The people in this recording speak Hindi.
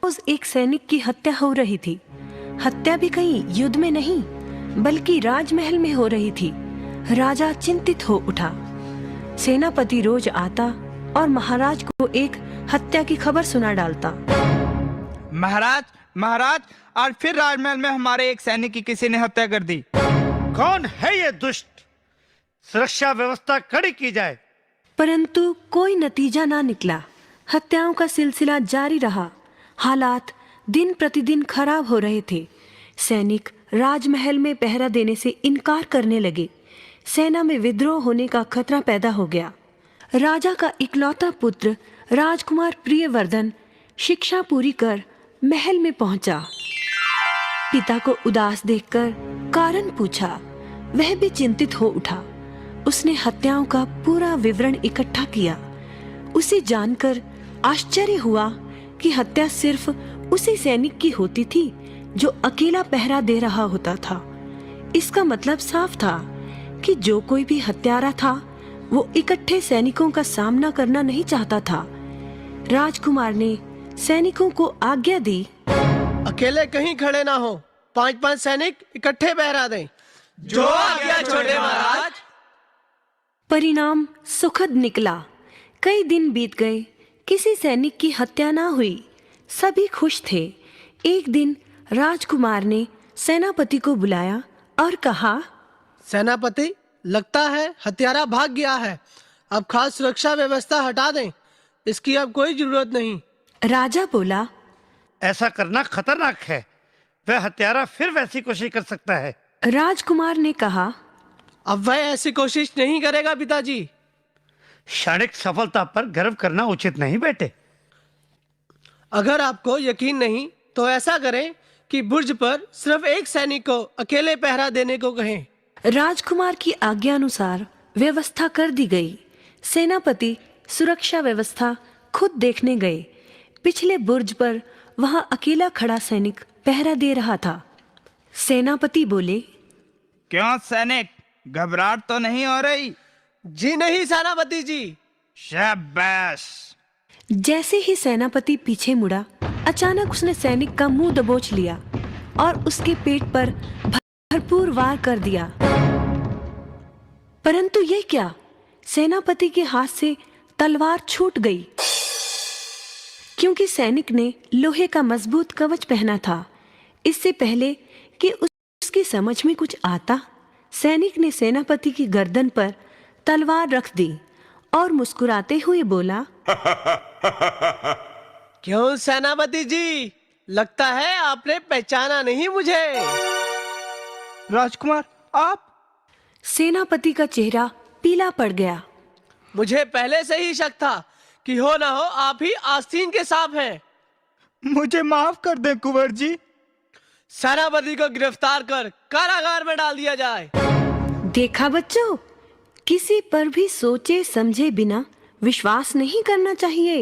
रोज एक सैनिक की हत्या हो रही थी। हत्या भी कहीं युद्ध में नहीं बल्कि राजमहल में हो रही थी। राजा चिंतित हो उठा। सेनापति रोज आता और महाराज को एक हत्या की खबर सुना डालता। महाराज महाराज, आज फिर राजमहल में हमारे एक सैनिक की किसी ने हत्या कर दी। कौन है ये दुष्ट? सुरक्षा व्यवस्था कड़ी की जाए। परंतु कोई नतीजा ना निकला। हत्याओं का सिलसिला जारी रहा। हालात दिन प्रतिदिन खराब हो रहे थे। सैनिक राजमहल में पहरा देने से इनकार करने लगे। सेना में विद्रोह होने का खतरा पैदा हो गया। राजा का इकलौता पुत्र राजकुमार प्रियवर्धन शिक्षा पूरी कर महल में पहुंचा। पिता को उदास देखकर कारण पूछा। वह भी चिंतित हो उठा। उसने हत्याओं का पूरा विवरण इकट्ठा किया। उसे जानकर आश्चर्य हुआ कि हत्या सिर्फ उसी सैनिक की होती थी जो अकेला पहरा दे रहा होता था। इसका मतलब साफ था कि जो कोई भी हत्यारा था वो इकट्ठे सैनिकों का सामना करना नहीं चाहता था। राजकुमार ने सैनिकों को आज्ञा दी, अकेले कहीं खड़े ना हो, 5-5 सैनिक इकट्ठे पहरा दें। जो आज्ञा छोड़े महाराज। परिणाम सुखद निकला। कई दिन बीत गए, किसी सैनिक की हत्या ना हुई। सभी खुश थे। एक दिन राजकुमार ने सेनापति को बुलाया और कहा, सेनापति, लगता है हत्यारा भाग गया है। अब खास सुरक्षा व्यवस्था हटा दें, इसकी अब कोई जरूरत नहीं। राजा बोला, ऐसा करना खतरनाक है। वह हत्यारा फिर वैसी कोशिश कर सकता है। राजकुमार ने कहा, अब वह ऐसी कोशिश नहीं करेगा पिताजी। क्षणिक सफलता पर गर्व करना उचित नहीं बेटे। अगर आपको यकीन नहीं तो ऐसा करें कि बुर्ज पर सिर्फ एक सैनिक को अकेले पहरा देने को कहें। राजकुमार की आज्ञा अनुसार व्यवस्था कर दी गई। सेनापति सुरक्षा व्यवस्था खुद देखने गए। पिछले बुर्ज पर वहां अकेला खड़ा सैनिक पहरा दे रहा था। सेनापति बोले, क्यों सैनिक, घबराहट तो नहीं हो रही? जी नहीं सेनापति जी। शाबाश। जैसे ही सेनापति पीछे मुड़ा, अचानक उसने सैनिक का मुंह दबोच लिया और उसके पेट पर भरपूर वार कर दिया। परंतु ये क्या, सेनापति के हाथ से तलवार छूट गई। क्योंकि सैनिक ने लोहे का मजबूत कवच पहना था। इससे पहले कि उसकी समझ में कुछ आता, सैनिक ने सेनापति की गर्दन पर तलवार रख दी और मुस्कुराते हुए बोला, क्यों सेनापति जी, लगता है आपने पहचाना नहीं मुझे। राजकुमार, आप? सेनापति का चेहरा पीला पड़ गया। मुझे पहले से ही शक था कि हो ना हो आप ही आस्तीन के सांप हैं। मुझे माफ कर दे कुंवर जी। सेनापति को गिरफ्तार कर कारागार में डाल दिया जाए। देखा बच्चों, किसी पर भी सोचे समझे बिना विश्वास नहीं करना चाहिए।